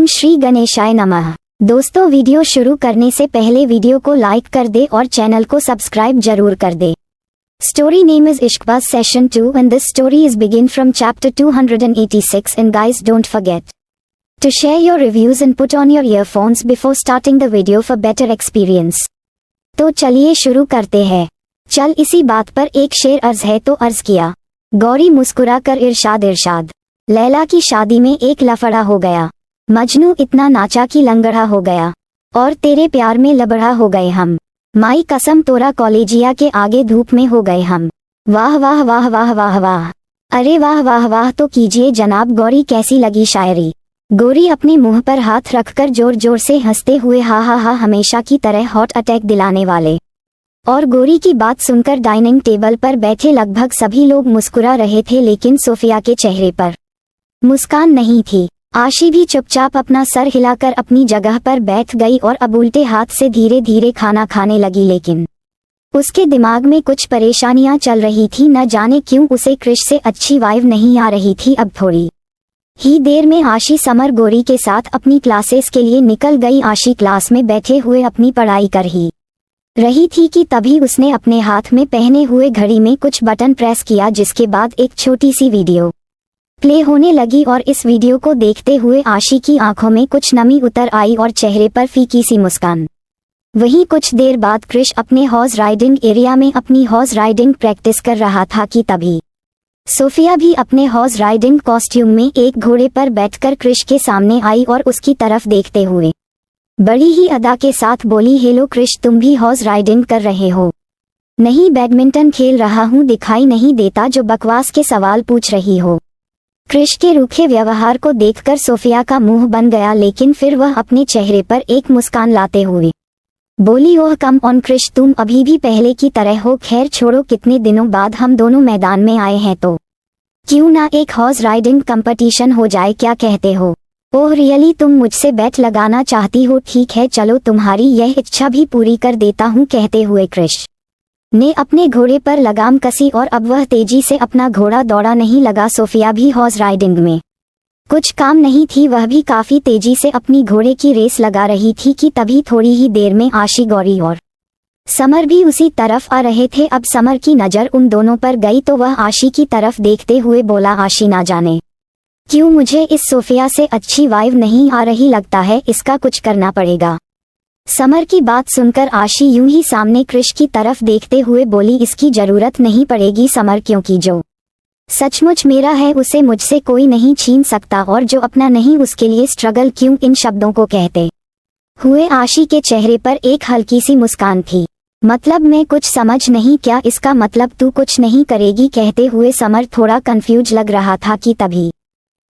श्री गणेशाय नमः। दोस्तों, वीडियो शुरू करने से पहले वीडियो को लाइक कर दे और चैनल को सब्सक्राइब जरूर कर दे। Story name is Ishqbaz Session 2 and this story is begin from chapter 286 and guys don't forget to share your reviews and put on your earphones before starting the video for better experience। तो चलिए शुरू करते हैं। चल इसी बात पर एक शेर अर्ज है तो अर्ज किया। गौरी मुस्कुरा कर इरशाद लैला की शादी में एक लफड़ा हो गया। मजनू इतना नाचा कि लंगड़ा हो गया और तेरे प्यार में लबड़ा हो गए हम। माई कसम तोरा कॉलेजिया के आगे धूप में हो गए हम। वाह वाह वाह वाह वाह वाह, अरे वाह वाह वाह तो कीजिए जनाब। गौरी कैसी लगी शायरी? गौरी अपने मुंह पर हाथ रखकर जोर जोर से हंसते हुए हा हा हा, हमेशा की तरह हॉट अटैक दिलाने वाले। और गौरी की बात सुनकर डाइनिंग टेबल पर बैठे लगभग सभी लोग मुस्कुरा रहे थे, लेकिन सोफिया के चेहरे पर मुस्कान नहीं थी। आशी भी चुपचाप अपना सर हिलाकर अपनी जगह पर बैठ गई और अब उल्टे हाथ से धीरे धीरे खाना खाने लगी, लेकिन उसके दिमाग में कुछ परेशानियां चल रही थी। न जाने क्यों उसे क्रिश से अच्छी वाइब नहीं आ रही थी। अब थोड़ी ही देर में आशी समर गौरी के साथ अपनी क्लासेस के लिए निकल गई। आशी क्लास में बैठे हुए अपनी पढ़ाई कर ही रही थी कि तभी उसने अपने हाथ में पहने हुए घड़ी में कुछ बटन प्रेस किया, जिसके बाद एक छोटी सी वीडियो प्ले होने लगी और इस वीडियो को देखते हुए आशी की आंखों में कुछ नमी उतर आई और चेहरे पर फीकी सी मुस्कान। वहीं कुछ देर बाद क्रिश अपने हॉर्स राइडिंग एरिया में अपनी हॉर्स राइडिंग प्रैक्टिस कर रहा था कि तभी सोफिया भी अपने हॉर्स राइडिंग कॉस्ट्यूम में एक घोड़े पर बैठकर क्रिश के सामने आई और उसकी तरफ देखते हुए बड़ी ही अदा के साथ बोली, हेलो क्रिश, तुम भी हॉर्स राइडिंग कर रहे हो? नहीं, बैडमिंटन खेल रहा हूँ। दिखाई नहीं देता जो बकवास के सवाल पूछ रही हो? क्रिश के रूखे व्यवहार को देखकर सोफिया का मुंह बन गया, लेकिन फिर वह अपने चेहरे पर एक मुस्कान लाते हुए बोली, ओह कम ऑन क्रिश, तुम अभी भी पहले की तरह हो। खैर छोड़ो, कितने दिनों बाद हम दोनों मैदान में आए हैं तो क्यों ना एक हॉर्स राइडिंग कंपटीशन हो जाए, क्या कहते हो? ओह रियली, तुम मुझसे बैट लगाना चाहती हो? ठीक है, चलो तुम्हारी यह इच्छा भी पूरी कर देता हूँ। कहते हुए क्रिश ने अपने घोड़े पर लगाम कसी और अब वह तेजी से अपना घोड़ा दौड़ा नहीं लगा। सोफिया भी हॉर्स राइडिंग में कुछ काम नहीं थी, वह भी काफी तेजी से अपनी घोड़े की रेस लगा रही थी कि तभी थोड़ी ही देर में आशी, गौरी और समर भी उसी तरफ आ रहे थे। अब समर की नज़र उन दोनों पर गई तो वह आशी की तरफ देखते हुए बोला, आशी, ना जाने क्यों मुझे इस सोफिया से अच्छी वाइब नहीं आ रही, लगता है इसका कुछ करना पड़ेगा। समर की बात सुनकर आशी यूं ही सामने क्रिश की तरफ देखते हुए बोली, इसकी जरूरत नहीं पड़ेगी समर, क्योंकि जो सचमुच मेरा है उसे मुझसे कोई नहीं छीन सकता और जो अपना नहीं उसके लिए स्ट्रगल क्यों। इन शब्दों को कहते हुए आशी के चेहरे पर एक हल्की सी मुस्कान थी। मतलब मैं कुछ समझ नहीं, क्या इसका मतलब तू कुछ नहीं करेगी? कहते हुए समर थोड़ा कंफ्यूज लग रहा था कि तभी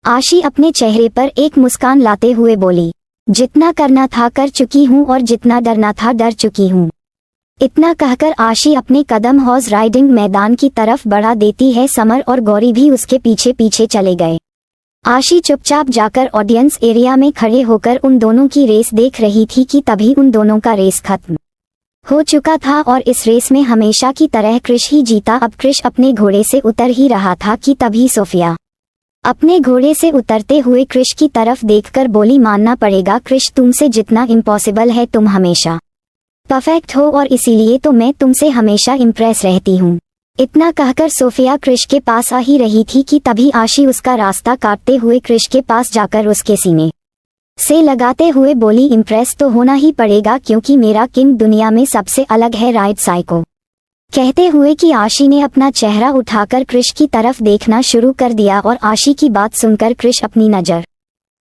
आशी अपने चेहरे पर एक मुस्कान लाते हुए बोली, जितना करना था कर चुकी हूँ और जितना डरना था डर चुकी हूँ। इतना कहकर आशी अपने कदम हॉर्स राइडिंग मैदान की तरफ बढ़ा देती है। समर और गौरी भी उसके पीछे पीछे चले गए। आशी चुपचाप जाकर ऑडियंस एरिया में खड़े होकर उन दोनों की रेस देख रही थी कि तभी उन दोनों का रेस खत्म हो चुका था और इस रेस में हमेशा की तरह क्रिश ही जीता। अब क्रिश अपने घोड़े से उतर ही रहा था कि तभी सोफिया अपने घोड़े से उतरते हुए क्रिश की तरफ देखकर बोली, मानना पड़ेगा क्रिश, तुमसे जितना इम्पॉसिबल है तुम हमेशा परफेक्ट हो और इसीलिए तो मैं तुमसे हमेशा इम्प्रेस रहती हूँ। इतना कहकर सोफिया क्रिश के पास आ ही रही थी कि तभी आशी उसका रास्ता काटते हुए क्रिश के पास जाकर उसके सीने से लगाते हुए बोली, इम्प्रेस तो होना ही पड़ेगा क्योंकि मेरा किंग दुनिया में सबसे अलग है, राइट साइको? कहते हुए कि आशी ने अपना चेहरा उठाकर क्रिश की तरफ देखना शुरू कर दिया और आशी की बात सुनकर क्रिश अपनी नज़र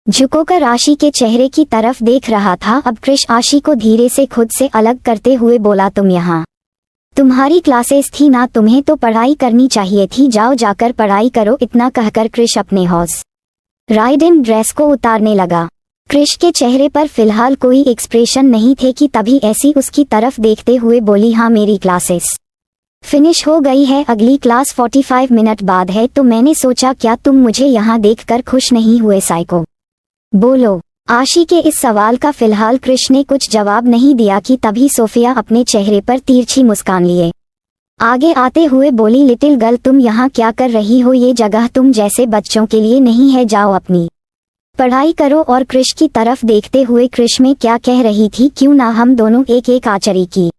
झुकोकर आशी के चेहरे की तरफ देख रहा था। अब क्रिश आशी को धीरे से खुद से अलग करते हुए बोला, तुम यहाँ तुम्हारी क्लासेस थी ना, तुम्हें तो पढ़ाई करनी चाहिए थी, जाओ जाकर पढ़ाई करो। इतना कहकर क्रिश अपने हॉर्स राइडिंग ड्रेस को उतारने लगा। क्रिश के चेहरे पर फिलहाल कोई एक्सप्रेशन नहीं थे कि तभी ऐसी उसकी तरफ देखते हुए बोली, हाँ मेरी क्लासेस फिनिश हो गई है, अगली क्लास 45 मिनट बाद है, तो मैंने सोचा क्या तुम मुझे यहाँ देखकर खुश नहीं हुए साइको? बोलो। आशी के इस सवाल का फिलहाल क्रिश ने कुछ जवाब नहीं दिया कि तभी सोफिया अपने चेहरे पर तिरछी मुस्कान लिए आगे आते हुए बोली, लिटिल गर्ल, तुम यहाँ क्या कर रही हो? ये जगह तुम जैसे बच्चों के लिए नहीं है, जाओ अपनी पढ़ाई करो। और कृष की तरफ देखते हुए कृष में क्या कह रही थी, क्यों ना हम दोनों एक एक आचरी की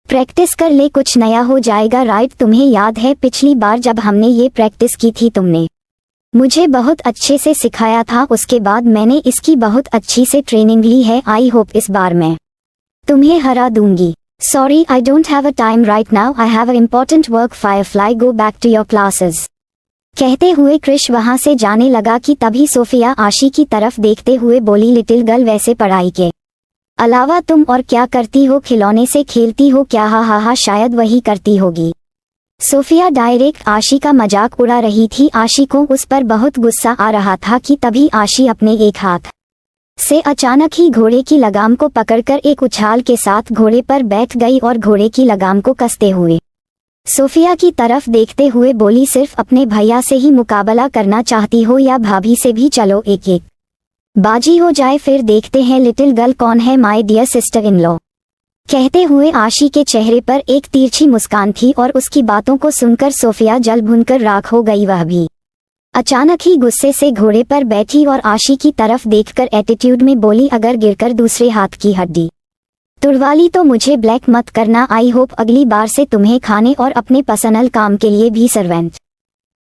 प्रैक्टिस कर ले, कुछ नया हो जाएगा। राइट, तुम्हें याद है पिछली बार जब हमने ये प्रैक्टिस की थी तुमने मुझे बहुत अच्छे से सिखाया था, उसके बाद मैंने इसकी बहुत अच्छी से ट्रेनिंग ली है। आई होप इस बार मैं तुम्हें हरा दूंगी। Sorry, I don't have a time right now, I have a important work. Firefly, go back to your classes. कहते हुए कृष वहां से जाने लगा कि तभी सोफिया आशी की तरफ देखते हुए बोली, लिटिल गर्ल, वैसे पढ़ाई के अलावा तुम और क्या करती हो? खिलौने से खेलती हो क्या? हा हा हा, शायद वही करती होगी। सोफिया डायरेक्ट आशी का मजाक उड़ा रही थी। आशी को उस पर बहुत गुस्सा आ रहा था कि तभी आशी अपने एक हाथ से अचानक ही घोड़े की लगाम को पकड़कर एक उछाल के साथ घोड़े पर बैठ गई और घोड़े की लगाम को कसते हुए सोफिया की तरफ देखते हुए बोली, सिर्फ अपने भैया से ही मुकाबला करना चाहती हो या भाभी से भी? चलो एक एक बाजी हो जाए, फिर देखते हैं लिटिल गर्ल कौन है my dear sister in law. कहते हुए आशी के चेहरे पर एक तिरछी मुस्कान थी और उसकी बातों को सुनकर सोफिया जल भुनकर राख हो गई। वह भी अचानक ही गुस्से से घोड़े पर बैठी और आशी की तरफ देखकर एटीट्यूड में बोली, अगर गिरकर दूसरे हाथ की हड्डी तुड़वाली तो मुझे ब्लैक मत करना। आई होप अगली बार से तुम्हें खाने और अपने पर्सनल काम के लिए भी सर्वेंट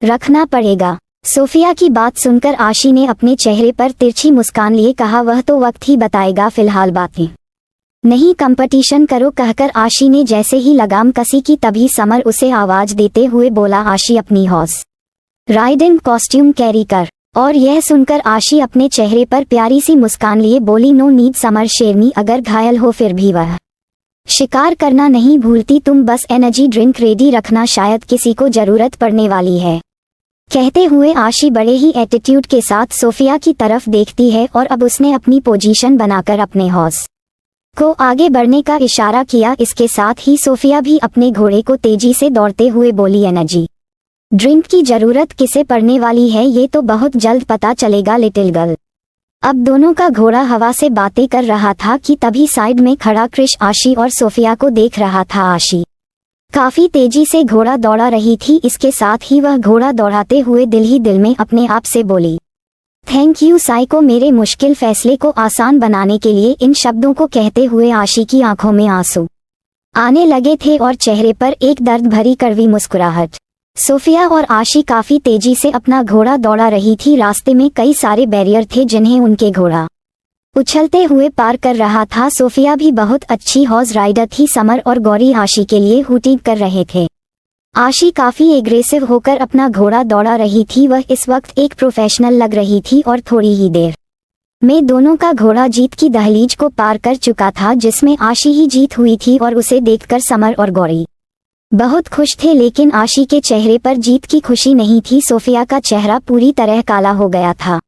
रखना पड़ेगा। सोफिया की बात सुनकर आशी ने अपने चेहरे पर तिरछी मुस्कान लिए कहा, वह तो वक्त ही बताएगा, फिलहाल बातें नहीं कंपटीशन करो। कहकर आशी ने जैसे ही लगाम कसी की तभी समर उसे आवाज देते हुए बोला, आशी अपनी हॉर्स राइडिंग कॉस्ट्यूम कैरी कर। और यह सुनकर आशी अपने चेहरे पर प्यारी सी मुस्कान लिए बोली, नो नीड समर शेरनी, अगर घायल हो फिर भी वह शिकार करना नहीं भूलती। तुम बस एनर्जी ड्रिंक रेडी रखना, शायद किसी को जरूरत पड़ने वाली है। कहते हुए आशी बड़े ही एटीट्यूड के साथ सोफिया की तरफ देखती है और अब उसने अपनी पोजीशन बनाकर अपने हॉर्स को आगे बढ़ने का इशारा किया। इसके साथ ही सोफिया भी अपने घोड़े को तेजी से दौड़ते हुए बोली, एनर्जी ड्रिंक की जरूरत किसे पड़ने वाली है ये तो बहुत जल्द पता चलेगा लिटिल गर्ल। अब दोनों का घोड़ा हवा से बातें कर रहा था कि तभी साइड में खड़ा कृष आशी और सोफिया को देख रहा था। आशी काफी तेजी से घोड़ा दौड़ा रही थी, इसके साथ ही वह घोड़ा दौड़ाते हुए दिल ही दिल में अपने आप से बोली, थैंक यू साइको, मेरे मुश्किल फैसले को आसान बनाने के लिए। इन शब्दों को कहते हुए आशी की आंखों में आंसू आने लगे थे और चेहरे पर एक दर्द भरी कड़वी मुस्कुराहट। सोफिया और आशी काफी तेजी से अपना घोड़ा दौड़ा रही थी। रास्ते में कई सारे बैरियर थे जिन्हें उनके घोड़ा उछलते हुए पार कर रहा था। सोफिया भी बहुत अच्छी हॉर्स राइडर थी। समर और गौरी आशी के लिए हूटिंग कर रहे थे। आशी काफी एग्रेसिव होकर अपना घोड़ा दौड़ा रही थी। वह इस वक्त एक प्रोफेशनल लग रही थी और थोड़ी ही देर में दोनों का घोड़ा जीत की दहलीज को पार कर चुका था, जिसमें आशी ही जीत हुई थी और उसे देखकर समर और गौरी बहुत खुश थे। लेकिन आशी के चेहरे पर जीत की खुशी नहीं थी। सोफिया का चेहरा पूरी तरह काला हो गया था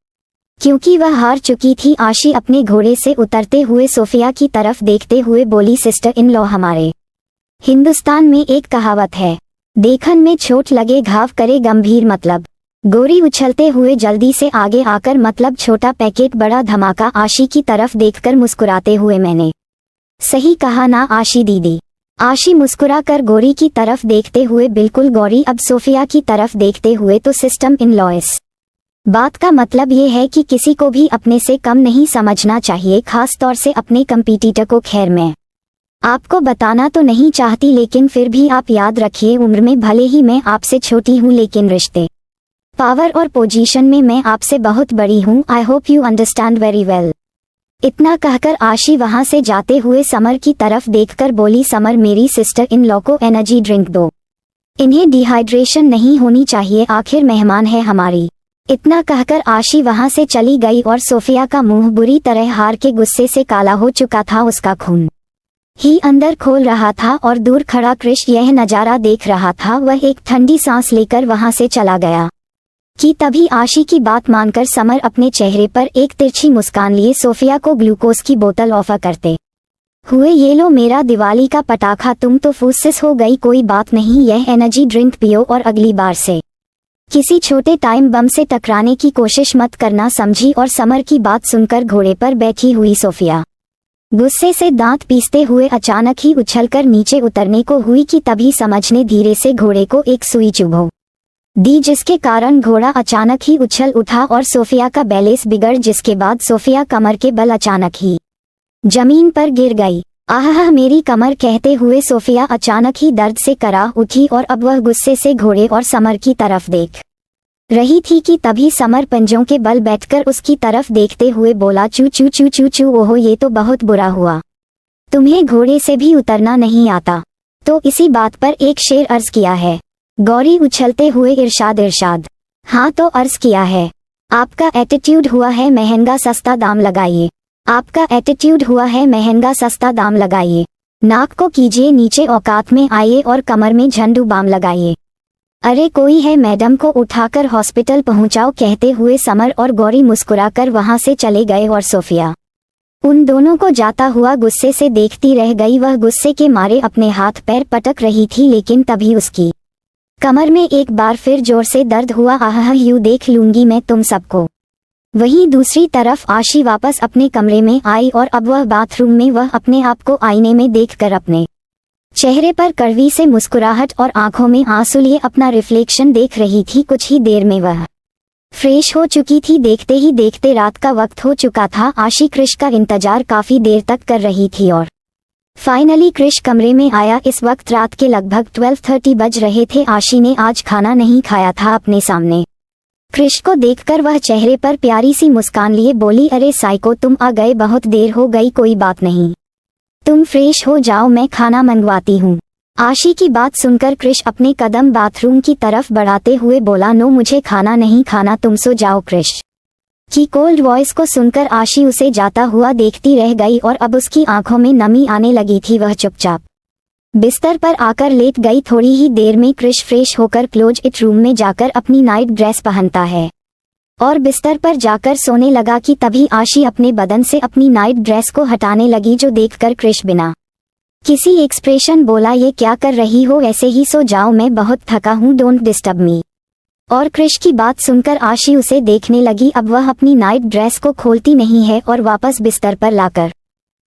क्योंकि वह हार चुकी थी। आशी अपने घोड़े से उतरते हुए सोफिया की तरफ देखते हुए बोली, सिस्टर इन लॉ, हमारे हिंदुस्तान में एक कहावत है, देखन में चोट लगे घाव करे गंभीर मतलब। गौरी उछलते हुए जल्दी से आगे आकर, मतलब छोटा पैकेट बड़ा धमाका। आशी की तरफ देखकर मुस्कुराते हुए, मैंने सही कहा ना आशी दीदी? आशी मुस्कुरा कर गौरी की तरफ देखते हुए, बिल्कुल गौरी। अब सोफिया की तरफ देखते हुए, तो सिस्टम इन लॉ, इस बात का मतलब ये है कि किसी को भी अपने से कम नहीं समझना चाहिए, खास तौर से अपने कंपीटिटर को। खैर मैं आपको बताना तो नहीं चाहती, लेकिन फिर भी आप याद रखिए, उम्र में भले ही मैं आपसे छोटी हूँ, लेकिन रिश्ते, पावर और पोजीशन में मैं आपसे बहुत बड़ी हूँ। I hope you understand very well. इतना कहकर आशी वहां से जाते हुए समर की तरफ देखकर बोली, समर मेरी सिस्टर इन लॉ को एनर्जी ड्रिंक दो, इन्हें डिहाइड्रेशन नहीं होनी चाहिए, आखिर मेहमान है हमारी। इतना कहकर आशी वहां से चली गई और सोफिया का मुंह बुरी तरह हार के गुस्से से काला हो चुका था। उसका खून ही अंदर खोल रहा था और दूर खड़ा कृष यह नजारा देख रहा था। वह एक ठंडी सांस लेकर वहां से चला गया कि तभी आशी की बात मानकर समर अपने चेहरे पर एक तिरछी मुस्कान लिए सोफिया को ग्लूकोज की बोतल ऑफर करते हुए, ये लो मेरा दिवाली का पटाखा, तुम तो फुसफुस हो गई, कोई बात नहीं, यह एनर्जी ड्रिंक पियो और अगली बार से किसी छोटे टाइम बम से टकराने की कोशिश मत करना, समझी। और समर की बात सुनकर घोड़े पर बैठी हुई सोफिया गुस्से से दांत पीसते हुए अचानक ही उछलकर नीचे उतरने को हुई कि तभी समझ ने धीरे से घोड़े को एक सुई चुभो दी, जिसके कारण घोड़ा अचानक ही उछल उठा और सोफिया का बैलेंस बिगड़, जिसके बाद सोफिया कमर के बल अचानक ही जमीन पर गिर गई। आह मेरी कमर, कहते हुए सोफिया अचानक ही दर्द से कराह उठी और अब वह गुस्से से घोड़े और समर की तरफ देख रही थी कि तभी समर पंजों के बल बैठकर उसकी तरफ देखते हुए बोला, चू चू चू चू चू, ओहो ये तो बहुत बुरा हुआ, तुम्हें घोड़े से भी उतरना नहीं आता। तो इसी बात पर एक शेर अर्ज किया है। गौरी उछलते हुए, इरशाद। हाँ तो अर्ज किया है, आपका एटीट्यूड हुआ है महंगा, सस्ता दाम लगाइए। आपका एटीट्यूड हुआ है महंगा, सस्ता दाम लगाइए। नाक को कीजिए नीचे, औकात में आइए और कमर में झंडू बाम लगाइए। अरे कोई है, मैडम को उठाकर हॉस्पिटल पहुंचाओ, कहते हुए समर और गौरी मुस्कुराकर वहां से चले गए और सोफिया उन दोनों को जाता हुआ गुस्से से देखती रह गई। वह गुस्से के मारे अपने हाथ पैर पटक रही थी, लेकिन तभी उसकी कमर में एक बार फिर जोर से दर्द हुआ। आह यूं देख लूंगी मैं तुम सबको। वहीं दूसरी तरफ आशी वापस अपने कमरे में आई और अब वह बाथरूम में वह अपने आप को आईने में देखकर अपने चेहरे पर कड़वी से मुस्कुराहट और आंखों में आंसू लिए अपना रिफ्लेक्शन देख रही थी। कुछ ही देर में वह फ्रेश हो चुकी थी। देखते ही देखते रात का वक्त हो चुका था। आशी क्रिश का इंतजार काफी देर तक कर रही थी और फाइनली क्रिश कमरे में आया। इस वक्त रात के लगभग 12:30 बज रहे थे। आशी ने आज खाना नहीं खाया था। अपने सामने क्रिश को देखकर वह चेहरे पर प्यारी सी मुस्कान लिए बोली, अरे साइको तुम आ गए, बहुत देर हो गई। कोई बात नहीं, तुम फ्रेश हो जाओ, मैं खाना मंगवाती हूँ। आशी की बात सुनकर क्रिश अपने कदम बाथरूम की तरफ बढ़ाते हुए बोला, नो मुझे खाना नहीं खाना, तुम सो जाओ। क्रिश की कोल्ड वॉइस को सुनकर आशी उसे जाता हुआ देखती रह गई और अब उसकी आंखों में नमी आने लगी थी। वह चुपचाप बिस्तर पर आकर लेट गई। थोड़ी ही देर में क्रिश फ्रेश होकर क्लोज इट रूम में जाकर अपनी नाइट ड्रेस पहनता है और बिस्तर पर जाकर सोने लगा कि तभी आशी अपने बदन से अपनी नाइट ड्रेस को हटाने लगी, जो देखकर क्रिश बिना किसी एक्सप्रेशन बोला, ये क्या कर रही हो, ऐसे ही सो जाओ, मैं बहुत थका हूँ, डोंट डिस्टर्ब मी। और क्रिश की बात सुनकर आशी उसे देखने लगी। अब वह अपनी नाइट ड्रेस को खोलती नहीं है और वापस बिस्तर पर लाकर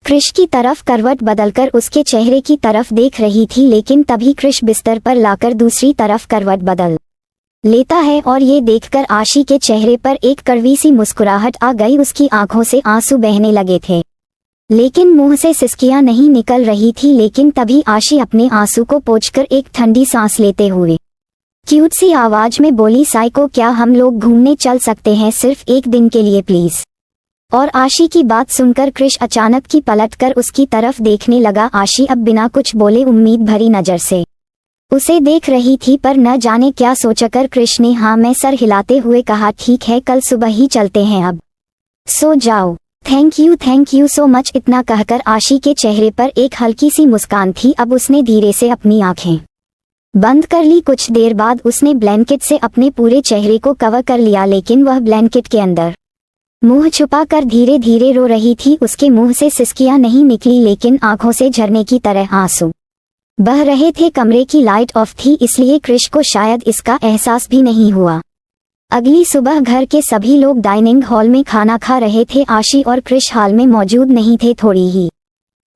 क्रिश की तरफ करवट बदलकर उसके चेहरे की तरफ देख रही थी, लेकिन तभी क्रिश बिस्तर पर लाकर दूसरी तरफ करवट बदल लेता है और ये देखकर आशी के चेहरे पर एक कड़वी सी मुस्कुराहट आ गई। उसकी आंखों से आंसू बहने लगे थे, लेकिन मुंह से सिसकियां नहीं निकल रही थी। लेकिन तभी आशी अपने आंसू को पोंछकर एक ठंडी सांस लेते हुए क्यूट सी आवाज में बोली, साइको क्या हम लोग घूमने चल सकते हैं, सिर्फ एक दिन के लिए प्लीज। और आशी की बात सुनकर क्रिश अचानक की पलटकर उसकी तरफ देखने लगा। आशी अब बिना कुछ बोले उम्मीद भरी नजर से उसे देख रही थी, पर न जाने क्या सोचकर क्रिश ने हाँ मैं सर हिलाते हुए कहा, ठीक है कल सुबह ही चलते हैं, अब सो जाओ। Thank you so much. इतना कहकर आशी के चेहरे पर एक हल्की सी मुस्कान थी। अब उसने धीरे से अपनी आंखें बंद कर ली। कुछ देर बाद उसने ब्लैंकेट से अपने पूरे चेहरे को कवर कर लिया, लेकिन वह ब्लैंकेट के अंदर मुंह छुपा कर धीरे धीरे रो रही थी। उसके मुंह से सिसकियां नहीं निकली, लेकिन आंखों से झरने की तरह आंसू बह रहे थे। कमरे की लाइट ऑफ थी, इसलिए क्रिश को शायद इसका एहसास भी नहीं हुआ। अगली सुबह घर के सभी लोग डाइनिंग हॉल में खाना खा रहे थे। आशी और क्रिश हॉल में मौजूद नहीं थे। थोड़ी ही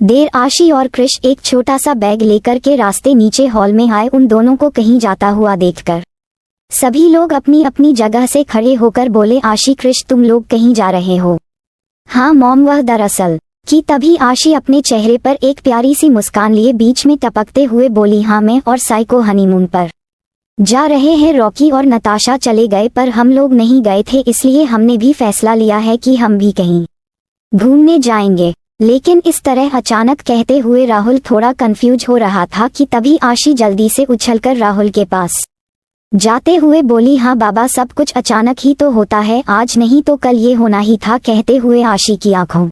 देर आशी और क्रिश एक छोटा सा बैग लेकर के रास्ते नीचे हॉल में आए। उन दोनों को कहीं जाता हुआ देखकर सभी लोग अपनी अपनी जगह से खड़े होकर बोले, आशी क्रिश तुम लोग कहीं जा रहे हो? हाँ मॉम, वह दरअसल कि तभी आशी अपने चेहरे पर एक प्यारी सी मुस्कान लिए बीच में टपकते हुए बोली, हाँ मैं और साइको हनीमून पर जा रहे हैं। रॉकी और नताशा चले गए पर हम लोग नहीं गए थे, इसलिए हमने भी फैसला लिया है कि हम भी कहीं घूमने जाएंगे। लेकिन इस तरह अचानक कहते हुए राहुल थोड़ा कंफ्यूज हो रहा था कि तभी आशी जल्दी से उछलकर राहुल के पास जाते हुए बोली, हाँ बाबा सब कुछ अचानक ही तो होता है, आज नहीं तो कल ये होना ही था। कहते हुए आशी की आंखों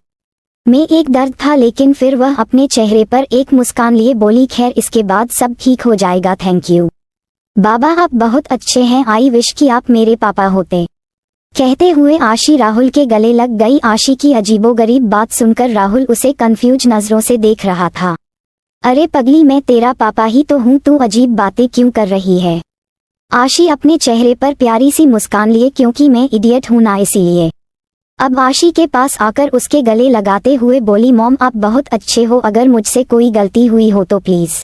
में एक दर्द था, लेकिन फिर वह अपने चेहरे पर एक मुस्कान लिए बोली, खैर इसके बाद सब ठीक हो जाएगा, थैंक यू बाबा, आप बहुत अच्छे हैं, आई विश कि आप मेरे पापा होते। कहते हुए आशी राहुल के गले लग गई। आशी की अजीबोगरीब बात सुनकर राहुल उसे कंफ्यूज नजरों से देख रहा था। अरे पगली, मैं तेरा पापा ही तो हूँ, तू अजीब बातें क्यों कर रही है? आशी अपने चेहरे पर प्यारी सी मुस्कान लिए, क्योंकि मैं इडियट हूँ ना, इसीलिए। अब आशी के पास आकर उसके गले लगाते हुए बोली, मॉम आप बहुत अच्छे हो, अगर मुझसे कोई गलती हुई हो तो प्लीज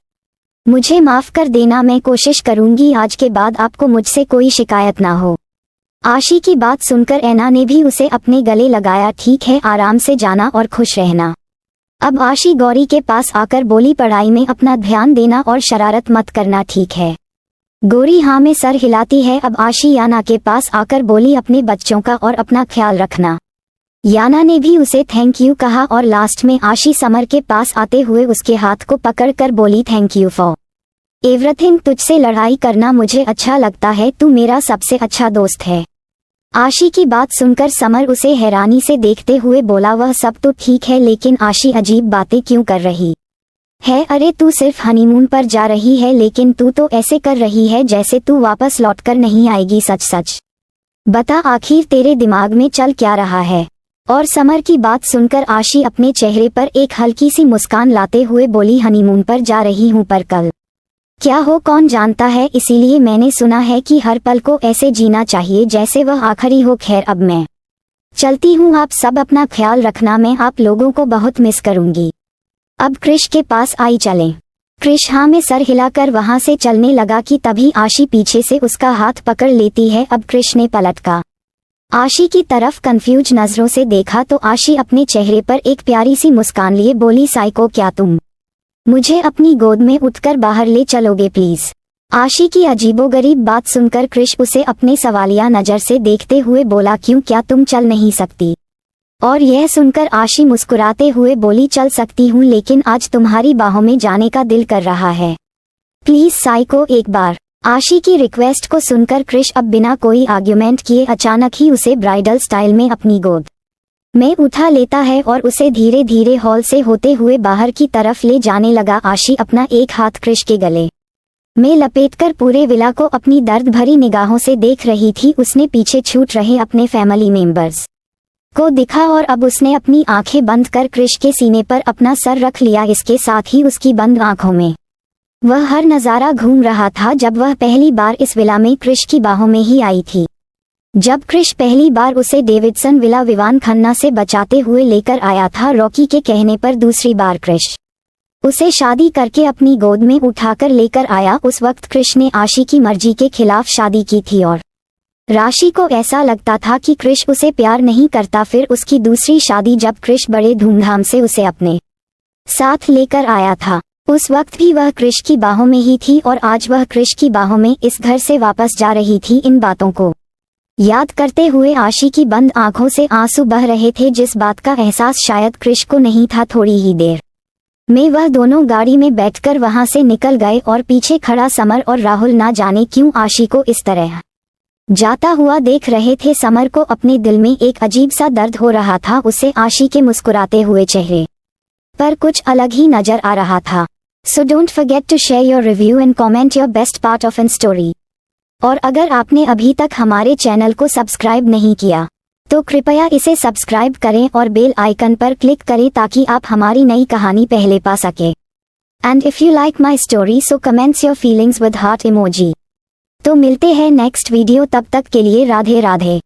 मुझे माफ कर देना, मैं कोशिश करूंगी आज के बाद आपको मुझसे कोई शिकायत ना हो। आशी की बात सुनकर ऐना ने भी उसे अपने गले लगाया। ठीक है, आराम से जाना और खुश रहना। अब आशी गौरी के पास आकर बोली, पढ़ाई में अपना ध्यान देना और शरारत मत करना, ठीक है? गौरी हाँ में सर हिलाती है। अब आशी याना के पास आकर बोली, अपने बच्चों का और अपना ख्याल रखना। याना ने भी उसे थैंक यू कहा और लास्ट में आशी समर के पास आते हुए उसके हाथ को पकड़कर बोली, थैंक यू फॉर एवरीथिंग। तुझसे लड़ाई करना मुझे अच्छा लगता है, तू मेरा सबसे अच्छा दोस्त है। आशी की बात सुनकर समर उसे हैरानी से देखते हुए बोला, वह सब तो ठीक है लेकिन आशी अजीब बातें क्यों कर रही है? अरे तू सिर्फ हनीमून पर जा रही है लेकिन तू तो ऐसे कर रही है जैसे तू वापस लौटकर नहीं आएगी। सच सच बता, आखिर तेरे दिमाग में चल क्या रहा है? और समर की बात सुनकर आशी अपने चेहरे पर एक हल्की सी मुस्कान लाते हुए बोली, हनीमून पर जा रही हूँ पर कल क्या हो कौन जानता है, इसीलिए मैंने सुना है कि हर पल को ऐसे जीना चाहिए जैसे वह आखिरी हो। खैर अब मैं चलती हूँ, आप सब अपना ख्याल रखना, मैं आप लोगों को बहुत मिस करूंगी। अब क्रिश के पास आई चलें। क्रिश हाँ में सर हिलाकर वहां से चलने लगा कि तभी आशी पीछे से उसका हाथ पकड़ लेती है। अब क्रिश ने पलटकर आशी की तरफ कंफ्यूज नजरों से देखा तो आशी अपने चेहरे पर एक प्यारी सी मुस्कान लिए बोली, साइको क्या तुम मुझे अपनी गोद में उठकर बाहर ले चलोगे प्लीज? आशी की अजीबोगरीब बात सुनकर क्रिश उसे अपने सवालिया नजर से देखते हुए बोला, क्यों, क्या तुम चल नहीं सकती? और यह सुनकर आशी मुस्कुराते हुए बोली, चल सकती हूँ लेकिन आज तुम्हारी बाहों में जाने का दिल कर रहा है, प्लीज साइको एक बार। आशी की रिक्वेस्ट को सुनकर क्रिश अब बिना कोई आर्ग्यूमेंट किए अचानक ही उसे ब्राइडल स्टाइल में अपनी गोद में उठा लेता है और उसे धीरे धीरे हॉल से होते हुए बाहर की तरफ ले जाने लगा। आशी अपना एक हाथ क्रिश के गले में लपेटकर पूरे विला को अपनी दर्द भरी निगाहों से देख रही थी। उसने पीछे छूट रहे अपने फैमिली मेंबर्स को दिखा और अब उसने अपनी आंखें बंद कर क्रिश के सीने पर अपना सर रख लिया। इसके साथ ही उसकी बंद आंखों में वह हर नज़ारा घूम रहा था जब वह पहली बार इस विला में क्रिश की बाहों में ही आई थी। जब क्रिश पहली बार उसे डेविडसन विला विवान खन्ना से बचाते हुए लेकर आया था, रॉकी के कहने पर दूसरी बार क्रिश उसे शादी करके अपनी गोद में उठाकर लेकर आया। उस वक्त क्रिश ने आशी की मर्जी के खिलाफ शादी की थी और राशि को ऐसा लगता था कि क्रिश उसे प्यार नहीं करता। फिर उसकी दूसरी शादी जब क्रिश बड़े धूमधाम से उसे अपने साथ लेकर आया था, उस वक्त भी वह क्रिश की बाहों में ही थी और आज वह क्रिश की बाहों में इस घर से वापस जा रही थी। इन बातों को याद करते हुए आशी की बंद आंखों से आंसू बह रहे थे, जिस बात का एहसास शायद क्रिश को नहीं था। थोड़ी ही देर में वह दोनों गाड़ी में बैठकर वहां से निकल गए और पीछे खड़ा समर और राहुल ना जाने क्यों आशी को इस तरह जाता हुआ देख रहे थे। समर को अपने दिल में एक अजीब सा दर्द हो रहा था। उसे आशी के मुस्कुराते हुए चेहरे पर कुछ अलग ही नजर आ रहा था। So don't forget to share your review and comment your best part of an story. और अगर आपने अभी तक हमारे चैनल को सब्सक्राइब नहीं किया तो कृपया इसे सब्सक्राइब करें और बेल आइकन पर क्लिक करें ताकि आप हमारी नई कहानी पहले पा सके। And if you like my story so comments your feelings with heart emoji. तो मिलते हैं नेक्स्ट वीडियो, तब तक के लिए राधे राधे।